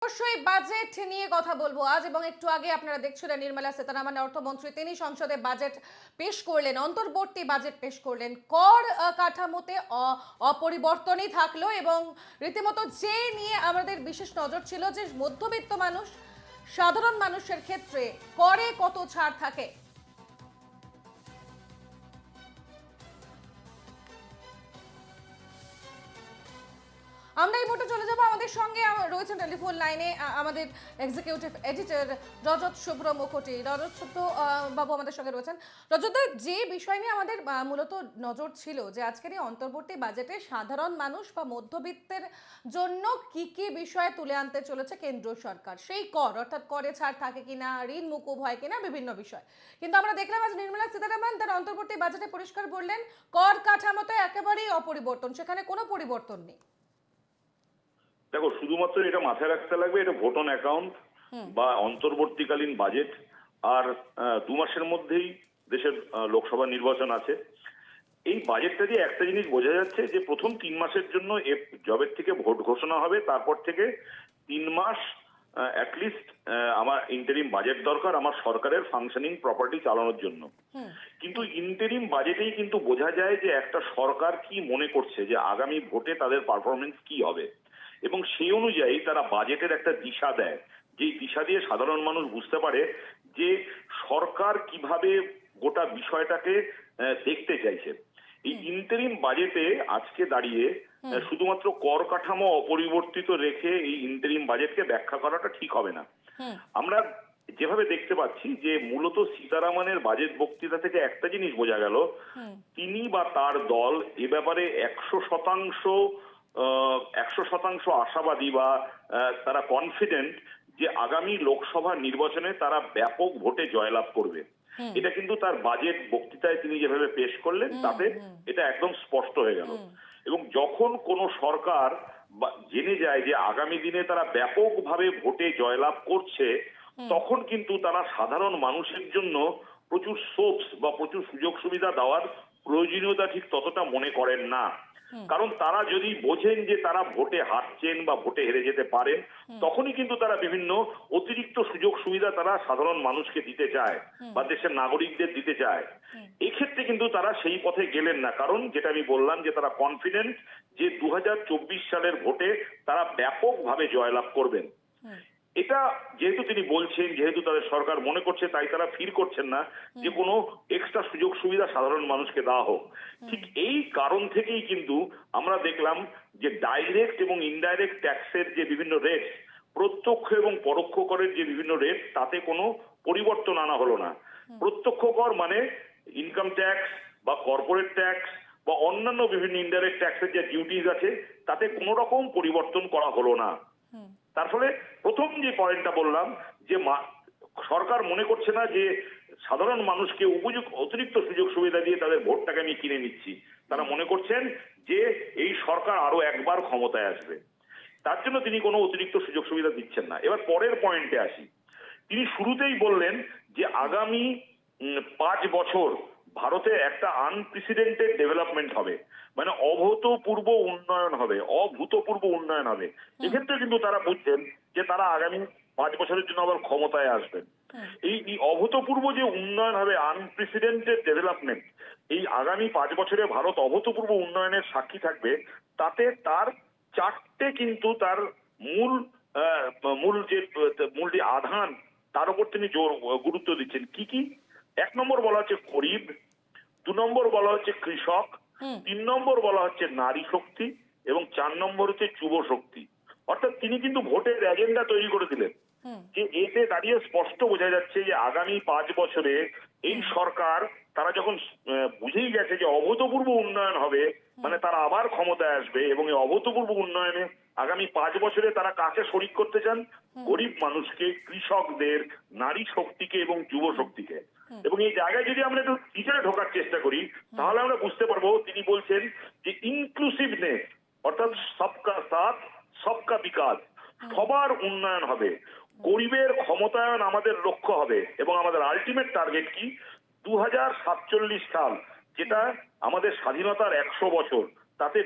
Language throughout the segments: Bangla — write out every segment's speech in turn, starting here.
অবশ্যই বাজেট নিয়ে কথা বলবো আজ, এবং একটু আগে আপনারা দেখছিলেন নির্মলা সীতারামন অর্থমন্ত্রী, তিনি সংসদে বাজেট পেশ করলেন, অন্তর্বর্তী বাজেট পেশ করলেন। কর কাঠামোতে অপরিবর্তনই থাকলো, এবং রীতিমতো যে নিয়ে আমাদের বিশেষ নজর ছিল যে মধ্যবিত্ত মানুষ, সাধারণ মানুষের ক্ষেত্রে করে কত ছাড় থাকে। আমরা এই মুহূর্তে চলে যাব, আমাদের সঙ্গে রয়েছেন টেলিফোন লাইনে আমাদের এক্সিকিউটিভ এডিটর রজত শুভ্র মুখোটি। রজত শুভ্র বাবু আমাদের সঙ্গে রয়েছেন। রজত, যে বিষয় নিয়ে আমাদের মূলত নজর ছিল যে আজকের এই অন্তর্বর্তী বাজেটে সাধারণ মানুষ বা মধ্যবিত্তের জন্য কি কি বিষয় তুলে আনতে চলেছে কেন্দ্র সরকার, সেই কর অর্থাৎ করে ছাড় থাকে কিনা, ঋণ মুকুব হয় কিনা, বিভিন্ন বিষয়। কিন্তু আমরা দেখলাম আজ নির্মলা সীতারামন তার অন্তর্বর্তী বাজেটে পরিষ্কার বললেন কর কাঠামোতে একেবারেই অপরিবর্তন, সেখানে কোনো পরিবর্তন নেই। দেখো, শুধুমাত্র এটা মাথায় রাখতে লাগবে, এটা ভোট অন অ্যাকাউন্ট বা অন্তর্বর্তীকালীন বাজেট। আর 2 মাসের মধ্যেই দেশের লোকসভা নির্বাচন আছে। এই বাজেটটা দিয়ে একটা জিনিস বোঝা যাচ্ছে যে প্রথম 3 মাসের জন্য জবের থেকে ভোট ঘোষণা হবে, তারপর থেকে 3 মাস অ্যাটলিস্ট আমার ইন্টারিম বাজেট দরকার আমার সরকারের ফাংশনিং প্রপার্টি চালানোর জন্য। কিন্তু ইন্টারিম বাজেটেই কিন্তু বোঝা যায় যে একটা সরকার কি মনে করছে, যে আগামী ভোটে তাদের পারফরমেন্স কি হবে, এবং সেই অনুযায়ী তারা বাজেটের একটা দিশা দেয়, যেই দিশা দিয়ে সাধারণ মানুষ বুঝতে পারে যে সরকার কিভাবে গোটা বিষয়টাকে দেখতে চাইছে। এই ইন্টারিম বাজেটে আজকে দাঁড়িয়ে শুধুমাত্র কর কাঠামো অপরিবর্তিত রেখে এই ইন্টারিম বাজেটকে ব্যাখ্যা করাটা ঠিক হবে না। আমরা যেভাবে দেখতে পাচ্ছি যে মূলত সীতারামনের বাজেট বক্তৃতা থেকে একটা জিনিস বোঝা গেল, তিনি বা তার দল এ ব্যাপারে 100% আশাবাদী বা তারা কনফিডেন্ট যে আগামী লোকসভা নির্বাচনে তারা ব্যাপক ভোটে জয়লাভ করবে। এটা কিন্তু তার বাজেট বক্তৃতায় তিনি যেভাবে পেশ করলেন তাতে এটা একদম স্পষ্ট হয়ে গেল। এবং যখন কোনো সরকার জেনে যায় যে আগামী দিনে তারা ব্যাপকভাবে ভোটে জয়লাভ করছে, তখন কিন্তু তারা সাধারণ মানুষের জন্য প্রচুর সোর্স বা প্রচুর সুযোগ সুবিধা দেওয়ার প্রয়োজনীয়তা ঠিক ততটা মনে করেন না। কারণ তারা যদি বোঝেন যে তারা ভোটে হারছেন বা ভোটে হেরে যেতে পারেন, তখনই কিন্তু তারা বিভিন্ন অতিরিক্ত সুযোগ সুবিধা তারা সাধারণ মানুষকে দিতে চায় বা দেশের নাগরিকদের দিতে চায়। এক্ষেত্রে কিন্তু তারা সেই পথে গেলেন না, কারণ যেটা আমি বললাম যে তারা কনফিডেন্ট যে 2024 সালের ভোটে তারা ব্যাপকভাবে জয়লাভ করবেন। এটা যেহেতু তিনি বলছেন, যেহেতু তাদের সরকার মনে করছে, তাই তারা ফিল করছেন না যে কোনো এক্সট্রা সুযোগ সুবিধা সাধারণ মানুষকে দেওয়া হোক। ঠিক এই কারণ থেকেই কিন্তু আমরা দেখলাম যে ডাইরেক্ট এবং ইনডাইরেক্ট ট্যাক্সের যে বিভিন্ন রেট, প্রত্যক্ষ এবং পরোক্ষ করের যে বিভিন্ন রেট, তাতে কোনো পরিবর্তন আনা হলো না। প্রত্যক্ষ কর মানে ইনকাম ট্যাক্স বা কর্পোরেট ট্যাক্স বা অন্যান্য বিভিন্ন ইনডাইরেক্ট ট্যাক্সের যে ডিউটিজ আছে, তাতে কোনো রকম পরিবর্তন করা হলো না। তার ফলে প্রথম যে পয়েন্টটা বললাম যে সরকার মনে করছে না যে সাধারণ মানুষকে অতিরিক্ত সুযোগ সুবিধা দিয়ে তাদের ভোটটাকে আমি কিনে নিচ্ছি। তারা মনে করছেন যে এই সরকার আরো একবার ক্ষমতায় আসবে, তার জন্য তিনি কোনো অতিরিক্ত সুযোগ সুবিধা দিচ্ছেন না। এবার পরের পয়েন্টে আসি। তিনি শুরুতেই বললেন যে আগামী 5 বছর ভারতে একটা আনপ্রেসিডেন্টেড ডেভেলপমেন্ট হবে, মানে অভূতপূর্ব উন্নয়ন হবে, অভূতপূর্ব উন্নয়ন হবে। এক্ষেত্রে কিন্তু তারা বুঝছেন যে তারা আগামী 5 বছরের জন্য আবার ক্ষমতায় আসবেন। এই অভূতপূর্ব যে উন্নয়ন হবে, আনপ্রেসিডেন্টেড ডেভেলপমেন্ট, এই আগামী 5 বছরে ভারত অভূতপূর্ব উন্নয়নের সাক্ষী থাকবে। তাতে তার চারটে কিন্তু তার মূল মূল যে আধান, তার উপর তিনি গুরুত্ব দিচ্ছেন। কি কি? 1 নম্বর বলা হচ্ছে গরিব, 2 নম্বর বলা হচ্ছে কৃষক, 3 নম্বর বলা হচ্ছে নারী শক্তি, এবং 4 নম্বর হচ্ছে যুব শক্তি। অর্থাৎ তিনি কিন্তু ভোটের এজেন্ডা তৈরি করে দিলেন, যে এতে দাঁড়িয়ে স্পষ্ট বোঝা যাচ্ছে যে আগামী 5 বছরে এই সরকার, তারা যখন বুঝেই গেছে যে অভূতপূর্ব উন্নয়ন হবে, মানে তারা আবার ক্ষমতায় আসবে, এবং এই অভূতপূর্ব উন্নয়নে আগামী 5 বছরে তারা কাকে শরিক করতে চান? গরিব মানুষকে, কৃষকদের, নারী শক্তিকে এবং যুব শক্তিকে। এবং এই জায়গায় যদি আমরা একটু ভিতরে ঢোকার চেষ্টা করি, তাহলে আমরা বুঝতে পারবো তিনি বলছেন যে ইনক্লুসিভনেস, অর্থাৎ সবকা সাথ সবকা বিকাশ, সবার উন্নয়ন হবে, গরিবের ক্ষমতায়ন আমাদের লক্ষ্য হবে, এবং আমাদের আলটিমেট টার্গেট কি? 2047 সাল, যেটা আমাদের স্বাধীনতার 100 বছর, তাতে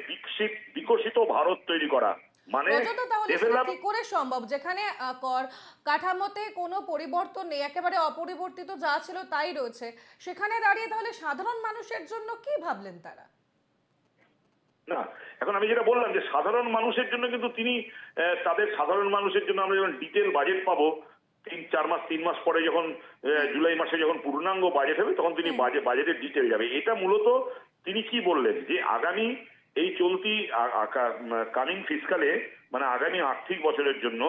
বিকশিত ভারত তৈরি করা। মানে রজতদা, তাহলে সেটা ডেভেলপ কি করে সম্ভব যেখানে কর কাঠামোতে কোনো পরিবর্তন নেই, একেবারে অপরিবর্তিত যা ছিল তাই রয়েছে, সেখানে দাঁড়িয়ে তাহলে সাধারণ মানুষের জন্য কি ভাবলেন তারা? না, এখন আমি যেটা বললাম যে সাধারণ মানুষের জন্য কিন্তু তিনি তাদের সাধারণ মানুষের জন্য আমরা যখন ডিটেল বাজেট পাবো 3-4 মাস 3 মাস পরে যখন জুলাই মাসে যখন পূর্ণাঙ্গ বাজেট হবে তখন তিনি বাজেটের ডিটেল যাবে। এটা মূলত তিনি কি বললেন যে আগামী এই চলতি কামিং ফিসকালে মানে আগামী আর্থিক বছরের জন্য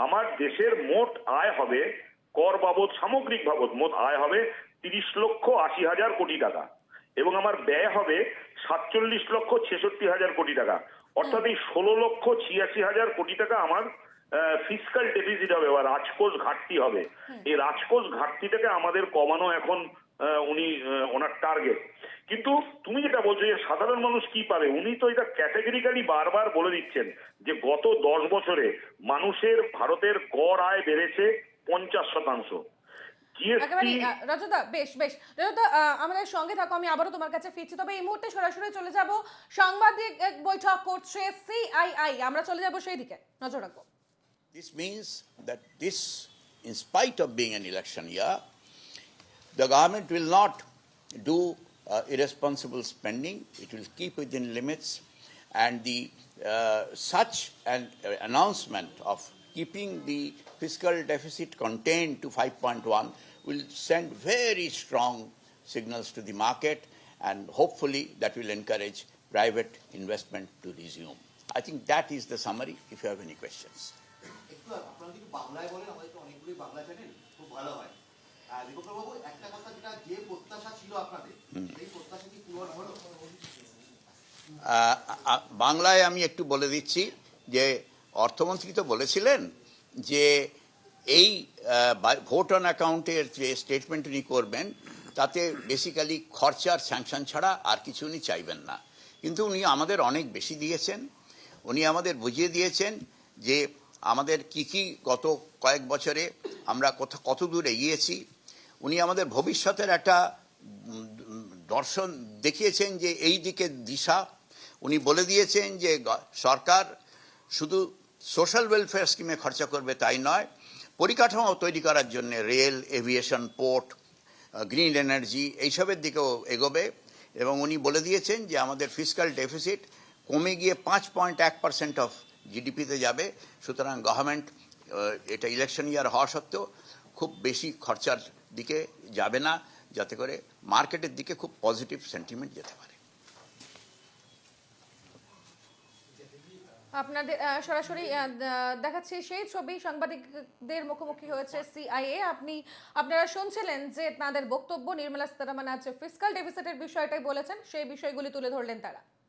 আমার দেশের মোট আয় হবে কর বাবদ সামগ্রিক বাবদ মোট আয় হবে 30,80,000 কোটি টাকা এবং আমার ব্যয় হবে 47,66,000 কোটি টাকা, অর্থাৎ এই 16,86,000 কোটি টাকা আমার ফিসকাল ডেফিসিট হবে বা রাজকোষ ঘাটতি হবে। এই রাজকোষ ঘাটতিটাকে আমাদের কমানো এখন ওনার টার্গেট। কিন্তু তুমি যেটা বলছো যে সাধারণ মানুষ কি পাবে, উনি তো এটা ক্যাটেগরিক্যালি বারবার বলে দিচ্ছেন যে গত 10 বছরে মানুষের ভারতের গড় আয় বেড়েছে 50%। একেবারে জিএসটি রজতদা, বেশ বেশ রজতদা, আমাদের সঙ্গে থাকো, আমি আবারও তোমার কাছে ফিরছি, তবে এই মুহূর্তে সরাসরি চলে যাব সাংবাদিক এক বৈঠক করছে সিআইআই, আমরা চলে যাব সেই দিকে, নজর রাখবো। This means that this, in spite of being an election year, the government will not do irresponsible spending. It will keep within limits, and the such an announcement of keeping the fiscal deficit contained to 5.1 will send very strong signals to the market, and hopefully that will encourage private investment to resume. I think that is the summary. If you have any questions. একটু আপনারা যদি বাংলায় বলেন, আমাদের তো অনেকগুলি বাংলা চ্যানেল, খুব ভালো হয়। আর দীপক বাবু, একটা কথা, যেটা যে প্রত্যাশা ছিল আপনাদের, সেই প্রত্যাশা কি পূরণ হলো? বাংলায় আমি একটু বলে দিচ্ছি যে অর্থমন্ত্রী তো বলেছিলেন যে এই ভোট অন অ্যাকাউন্টের যে স্টেটমেন্ট উনি করবেন তাতে বেসিক্যালি খরচার স্যাংশন ছাড়া আর কিছু উনি চাইবেন না, কিন্তু উনি আমাদের অনেক বেশি দিয়েছেন। উনি আমাদের বুঝিয়ে দিয়েছেন যে আমাদের কি গত কয়েক বছরে আমরা কত দূর এগিয়েছি। উনি আমাদের ভবিষ্যতের একটা দর্শন দেখিয়েছেন যে এই দিকে দিশা। উনি বলে দিয়েছেন যে সরকার শুধু সোশ্যাল ওয়েলফেয়ার স্কিমে খরচা করবে তাই নয়, পরিকাঠামো তৈরি করার জন্য rail, aviation, port, green energy এইসবের দিকেও এগোবে। এবং উনি বলে দিয়েছেন যে আমাদের ফিসকাল ডেফিসিট কমে গিয়ে 5.1% অফ জিডিপিতে যাবে। সুতরাং গভর্নমেন্ট এটা ইলেকশন ইয়ার হওয়া সত্ত্বেও খুব বেশি খরচার দিকে যাবে না, যাতে করে মার্কেটের দিকে খুব পজিটিভ সেন্টিমেন্ট যেতে পারে। আপনাদের সরাসরি দেখাচ্ছি সেই ছবি, সাংবাদিকদের মুখোমুখি হয়েছে সিআইএ। আপনারা শুনছিলেন যে তাদের বক্তব্য, নির্মলা সীতারামন আজ ফিসকাল ডেফিসিটের বিষয়টাই বলেছেন, সেই বিষয়গুলি তুলে ধরলেন তারা।